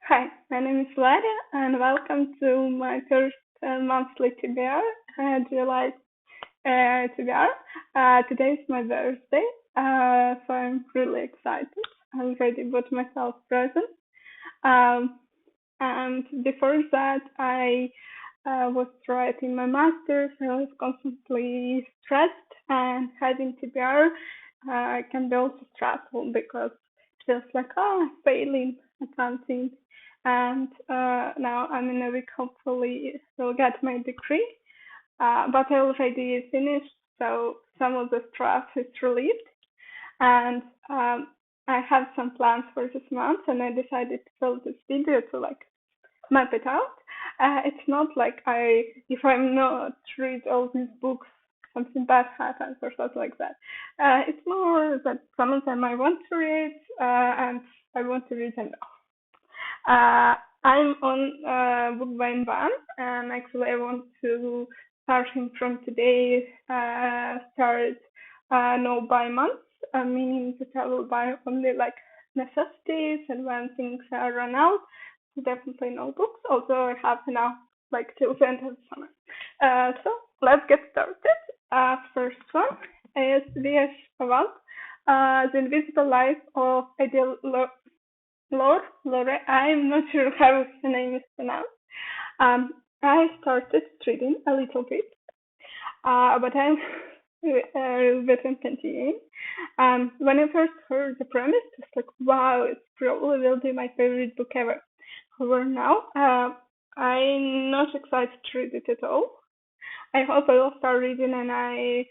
Hi, my name is Lara, and welcome to my first monthly TBR, July TBR. Today is my birthday, so I'm really excited. I already bought myself present. Um, and before that, I was writing my master's. I was constantly stressed, and having TBR can be also stressful because it feels like, oh, I'm failing at something. And now I'm in a week, hopefully, will get my degree. But I already finished, so some of the stress is relieved. And I have some plans for this month, and I decided to film this video to like map it out. It's not like if I'm not read all these books, something bad happens or something like that. It's more that some of them I want to read, and I want to read them now. I'm on book by one, and actually I want to starting from today start no buy months, meaning that I will buy only like necessities and when things are run out. Definitely no books. Although I have enough like till the end of the summer. So let's get started. First one is V.S. Awal, The Invisible Life of Addie Larue. I'm not sure how the name is pronounced. I started reading a little bit, but I'm a little bit continuing. When I first heard the premise, it's like, wow, it probably will be my favorite book ever. However, now I'm not excited to read it at all. I hope I will start reading and I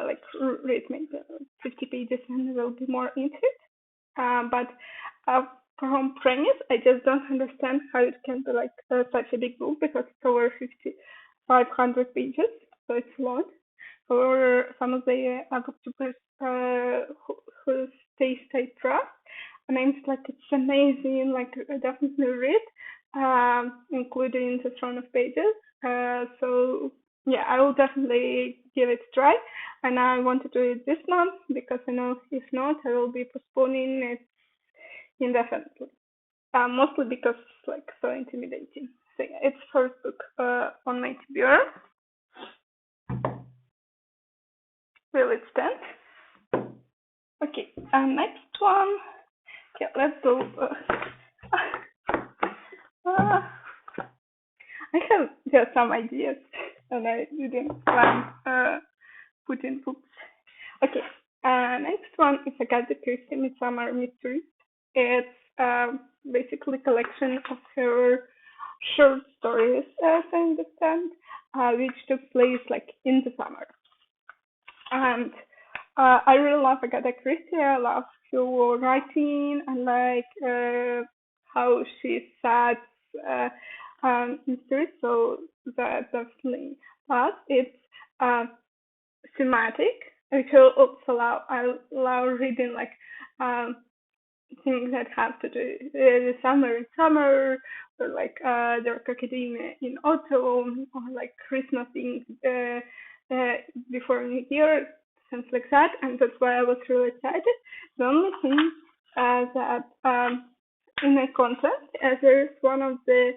like read maybe 50 pages and will be more into it. But uh, from premise, I just don't understand how it can be like such a big book because it's over 500 pages, so it's long. However, some of the booktubers whose taste I trust, and I'm just like, it's amazing, like I definitely read, including the Throne of Pages. So yeah, I will definitely give it a try, and I want to do it this month because I know if not, I will be postponing it indefinitely. Mostly because it's like so intimidating. So yeah, it's first book on my TBR. Will it stand? Okay, next one. Okay, let's go. I have just some ideas, and I didn't plan putting books. Okay, next one is Agatha Christie Midsummer Mysteries. It's basically a collection of her short stories, as I understand, which took place like in the summer. And I really love Agatha Christie. I love her writing and like how she sets mysteries. So that definitely plus it's uh, thematic, which will also allow reading like things that have to do the summer in summer, or like dark academia in autumn, or like Christmas in before New Year, things like that. And that's why I was really excited. The only thing that in my content, there's one of the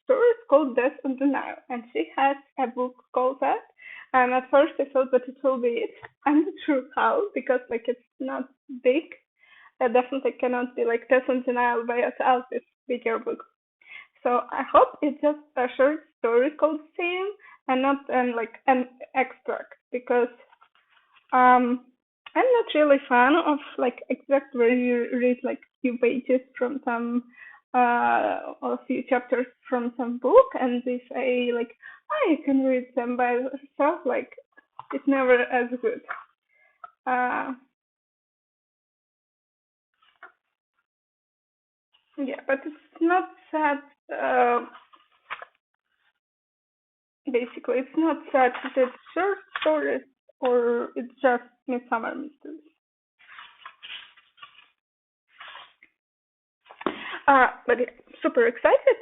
stories called Death on the Nile, and she has a book called that. And at first I thought that it will be it. I'm not sure how because like it's not big. It definitely cannot be like Death on the Nile by itself. It's bigger book. So I hope it's just a short story called same and not like an extract because I'm not really fan of like exact where you read like few pages from some or a few chapters from some book and they say like oh you can read them by yourself like it's never as good. Uh yeah, but it's not that basically it's not that it's short stories or it's just midsummer mysteries. But yeah, super excited.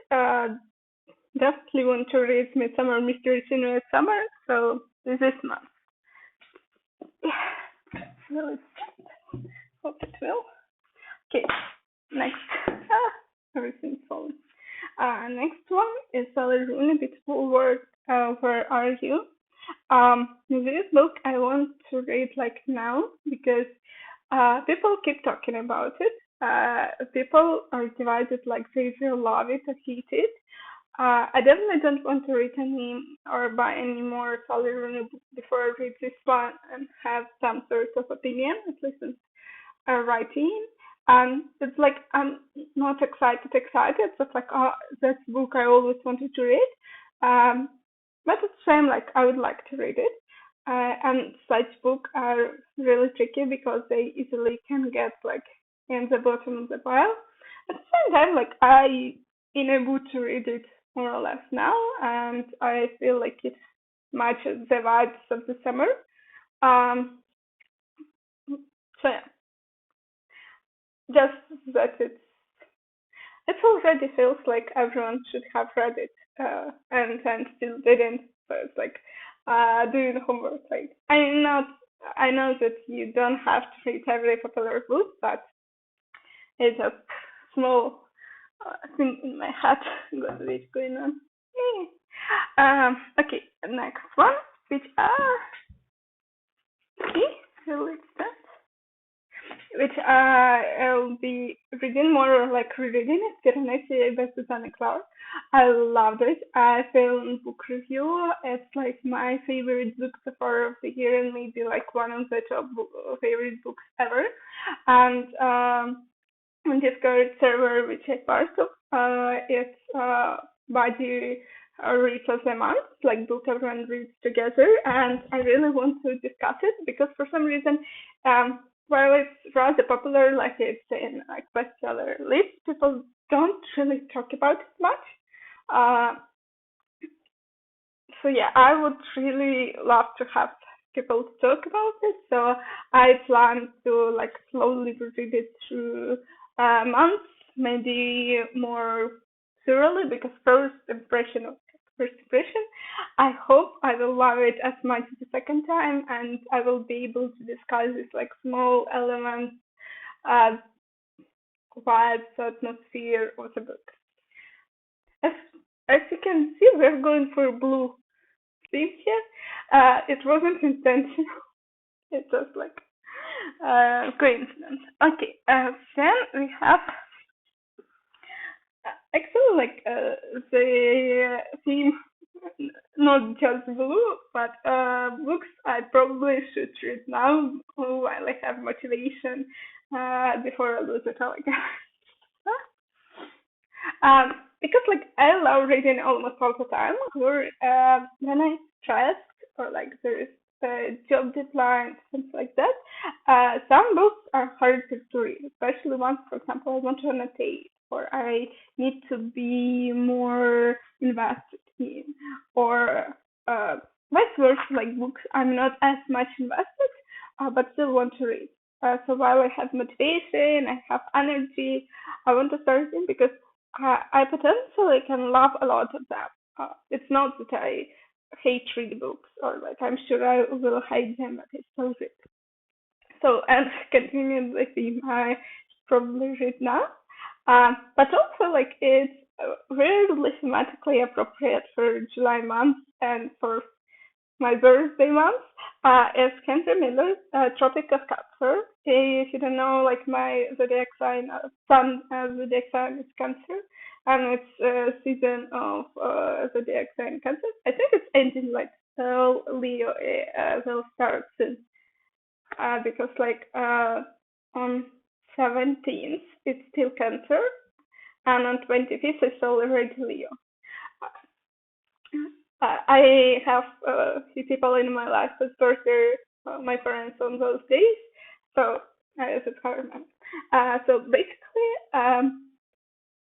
Definitely want to read Midsummer Mysteries in the summer, so this is month. Yeah, will it? Hope it will. Okay, next. Next one is Sally Rooney, Beautiful World, Where Are You? This book I want to read like now because people keep talking about it. People are divided like they either love it or hate it. I definitely don't want to read any or buy any more Sally Rooney books before I read this one and have some sort of opinion, at least in writing. It's like I'm not excited, but like that's a book I always wanted to read. Um, but it's the same, like I would like to read it. And such books are really tricky because they easily can get like in the bottom of the pile. At the same time, like I in able to read it more or less now, and I feel like it matches the vibes of the summer. Um, so yeah, just that it already feels like everyone should have read it, and still didn't. So it's like doing homework. Like I know that you don't have to read every popular book, but it's a small thing in my head got a bit going on. Yeah. Okay, next one, which see, really extent, which I'll be reading more or like rereading it, Piranesi by Susanna Clark. I loved it. I filmed book review. It's like my favorite book so far of the year and maybe like one of the top favorite books ever. And on Discord server, which I part of, it's Buddy reads of the month, like book everyone reads together, and I really want to discuss it because for some reason, while it's rather popular, like it's in like bestseller lists, people don't really talk about it much. Uh, so yeah, I would really love to have people to talk about it. So I plan to like slowly read it through months, maybe more thoroughly, because first impression, I hope I will love it as much the second time, and I will be able to discuss this like small elements, uh, vibes, atmosphere of the book. As as you can see, we're going for blue theme here. It wasn't intentional. It was like coincidence. Okay, then we have actually like the theme, not just blue, but books I probably should read now while I have motivation before I lose it all again. Because like I love reading almost all the time, or when I stress or like there's job deadlines, things like that. Some books are hard to read, especially ones, for example, I want to annotate or I need to be more invested in, or uh, vice versa, like books I'm not as much invested, but still want to read. So while I have motivation, I have energy, I want to start reading because I potentially can love a lot of them. It's not that I hate read books or like I'm sure I will hate them, but I still read. So and continuing the theme, I probably read now. But also like it's really thematically appropriate for July month and for my birthday month is Cancer Miller's Tropic of Cancer. If you don't know, like my zodiac sign, sun zodiac sign is Cancer, and it's season of zodiac sign Cancer. I think it's ending like Leo will start soon because like on 17th it's still Cancer, and on 25th it's already Leo. I have a few people in my life whose birthday my parents on those days, so that's how I remember. So basically,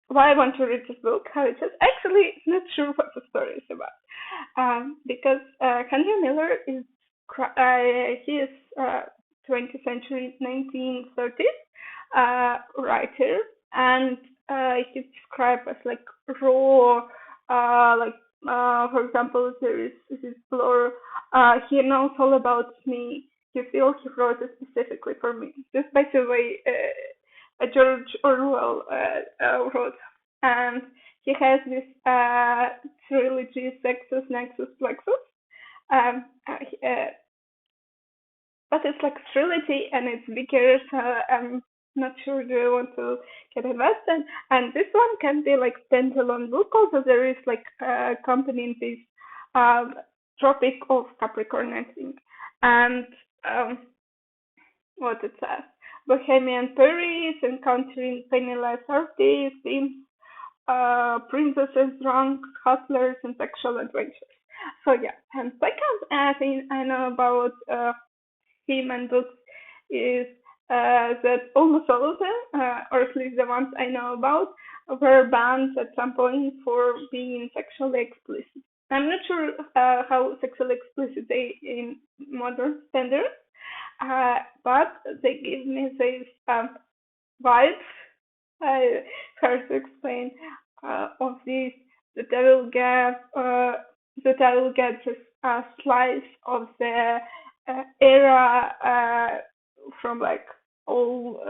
why I want to read this book, I was just actually not sure what the story is about, because Henry Miller is he is 20th century 1930s writer, and he's described as like raw, like for example, there is this explore. He knows all about me. He feels he wrote it specifically for me. Just by the way, George Orwell wrote, and he has this trilogy, Sexus, Nexus, Plexus. Um, uh, he- uh, but it's like trilogy and it's bigger, so I'm not sure do I want to get invested. And this one can be like standalone book. Also, there is like accompanying this um, Tropic of Capricorn, I think, and um, what it says. Bohemian Paris, encountering penniless artists, princesses, drunk hustlers, and sexual adventures. So yeah, and second thing I know about him and books is that almost all of them, or at least the ones I know about, were banned at some point for being sexually explicit. I'm not sure how sexually explicit they in modern standards, but they give me these vibes. Hard to explain of this that I will get just a slice of the era from like all.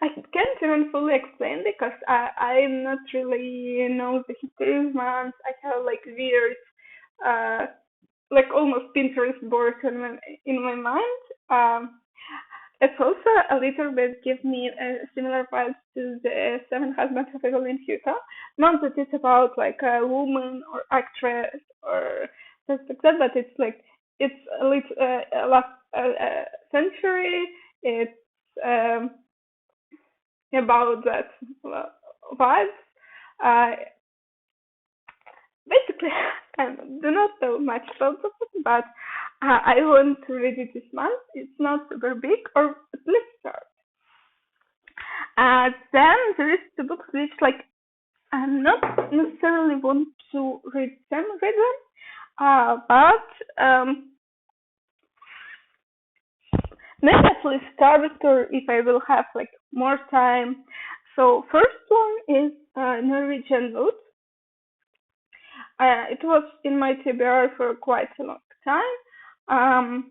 I can't even fully explain because I'm not really know the history of months. I have like weird, uh, like almost Pinterest board in my mind. It's also a little bit give me a similar vibes to the Seven Husbands of Evelyn Hugo. Not that it's about like a woman or actress or stuff like that, but it's like it's a little last century. It's um, about that vibes. Uh, Basically, I do not know much about it, but I want to read it this month. It's not super big, or at least start. Then there is the books which like I'm not necessarily want to read them, but maybe at least start or if I will have like more time. So first one is Norwegian Wood. It was in my TBR for quite a long time. Um,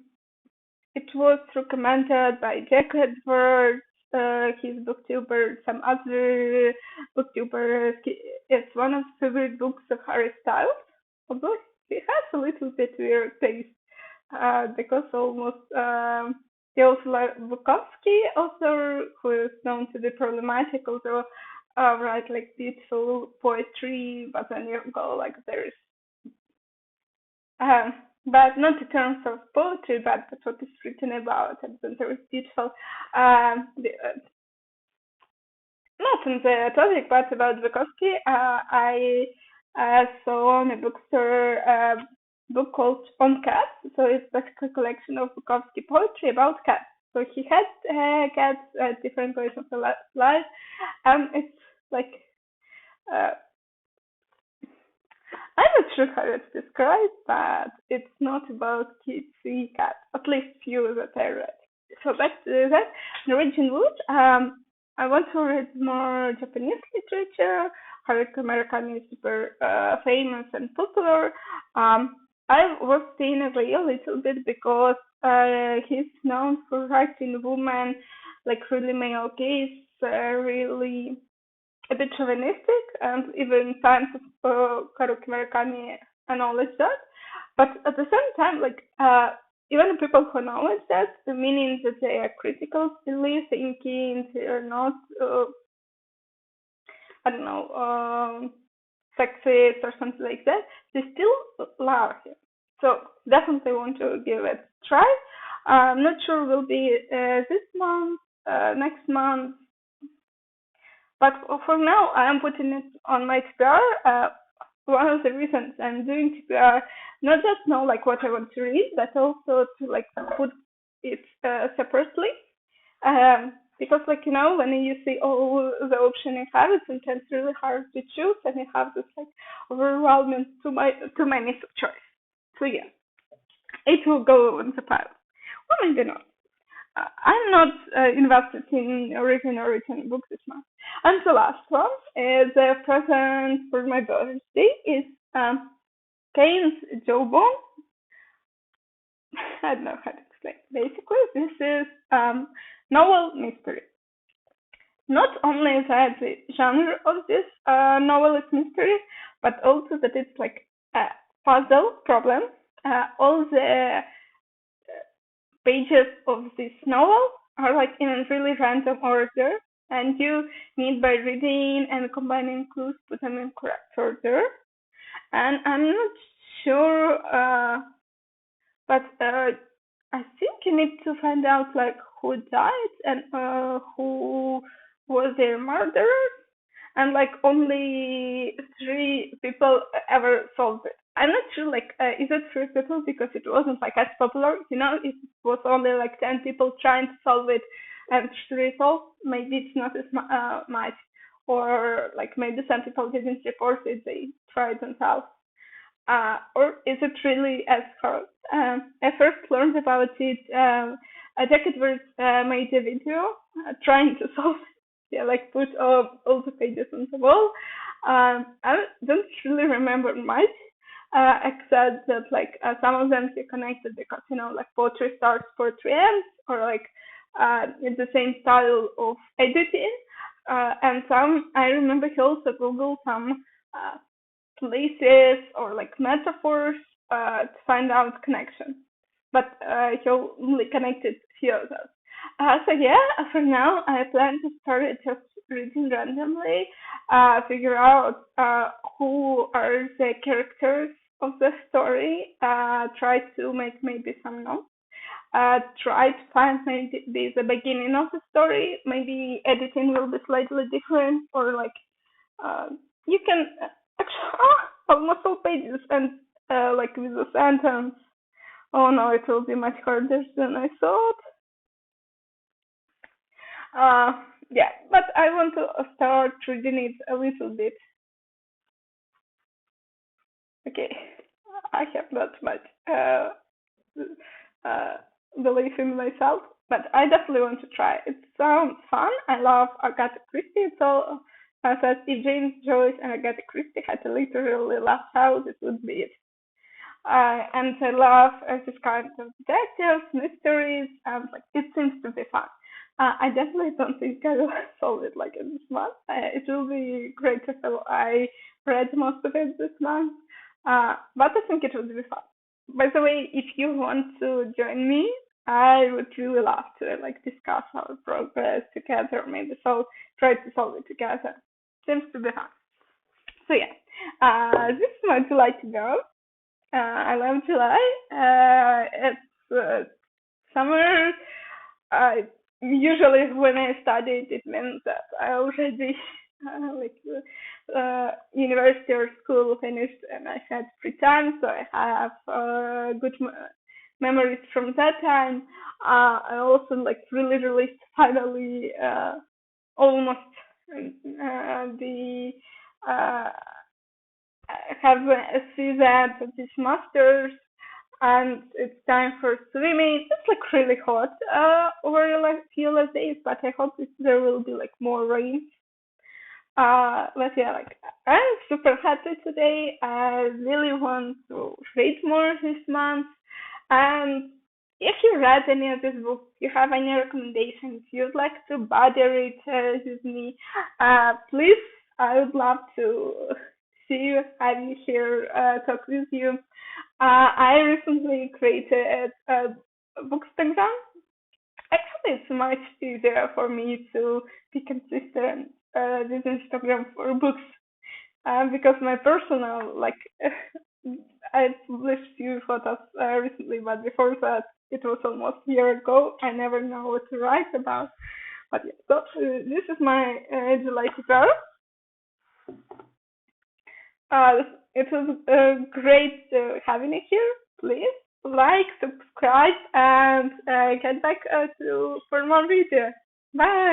it was recommended by Jack Edwards, his booktuber, some other booktubers. It's one of the favorite books of Harry Styles, although he has a little bit weird taste because almost he also like Bukowski author who is known to be problematic, also write like beautiful poetry, but then you go like there's um, but not in terms of poetry, but that's what it's written about, and then there is beautiful not on the topic, but about Bukowski. I saw on a bookstore a book called On Cats. So it's basically a collection of Bukowski poetry about cats. So he had cats at different points of the life. It's like uh, I'm not sure how it's described, but it's not about cutesy cats. At least few that I read. So back to that, Norwegian Wood. I want to read more Japanese literature. Haruki Murakami is super famous and popular. I was staying away a little bit because he's known for writing women like really male gaze, really a bit chauvinistic, and even fans of Haruki Murakami acknowledge that. But at the same time, like even people who acknowledge that, meaning that they are critical, still thinking they are not, I don't know, sexist or something like that, they still love him. So definitely want to give it a try. I'm not sure will be this month, next month, but for now, I am putting it on my TBR. One of the reasons I'm doing TBR, not just know like what I want to read, but also to like put it separately. Because like when you see all the options you have, it's sometimes really hard to choose, and you have this like overwhelming too many choice. So yeah, it will go on the pile. Or maybe not. I'm not invested in written books this month. And the last one is a present for my birthday is Kane's Jawbone. I don't know how to explain. Basically, this is novel mystery. not only that the genre of this novel is mystery, but also that it's like a puzzle problem. All the pages of this novel are like in a really random order, and you need by reading and combining clues put them in correct order. And I'm not sure, but I think you need to find out like who died and who was their murderer, and like only three people ever solved it. I'm not sure, like, is it three people because it wasn't like as popular, it was only like 10 people trying to solve it and three solved, maybe it's not as much, or like maybe some people didn't report it, they tried themselves. Or is it really as hard? I first learned about it. Jacket made a video trying to solve it. Yeah, like put all the pages on the wall. I don't really remember much, except that like some of them he connected because like poetry starts, poetry ends, or like it's the same style of editing. And some I remember he also googled some places or like metaphors to find out connections. But he only connected few of those. So yeah, for now I plan to start it just reading randomly, figure out who are the characters of the story, try to make maybe some notes, try to find maybe the beginning of the story, maybe editing will be slightly different, or like uh, you can actually almost all pages and like with a sentence. Oh no, it will be much harder than I thought. Yeah, but I want to start reading it a little bit. Okay, I have not much uh, belief in myself, but I definitely want to try. It sounds fun. I love Agatha Christie, so that if James Joyce and Agatha Christie had a literally last house, it would be it. And I love this kind of detectives, mysteries, and like it seems to be fun. I definitely don't think I will solve it like in this month. It will be great if I read most of it this month, but I think it will be fun. By the way, if you want to join me, I would really love to like discuss our progress together, maybe try to solve it together. Seems to be fun. So yeah, this is my July to go. I love July. It's summer. Uh, Usually, when I studied, it means that I already like university or school finished, and I had free time, so I have good memories from that time. I also like really released finally almost the uh, have a season of this masters, and it's time for swimming. It's like really hot over the last few last days, but I hope there will be like more rain. But yeah, like I'm super happy today. I really want to read more this month. And if you read any of these books, you have any recommendations, you'd like to bother it with me, please, I would love to see you, have you here, talk with you. I recently created a bookstagram. Actually, it's much easier for me to be consistent with Instagram for books, because my personal, like, I published few photos recently, but before that, it was almost a year ago. I never know what to write about. But yeah, so this is my July tutorial. Uh, it was great having you here. Please like, subscribe, and get back to for more videos. Bye.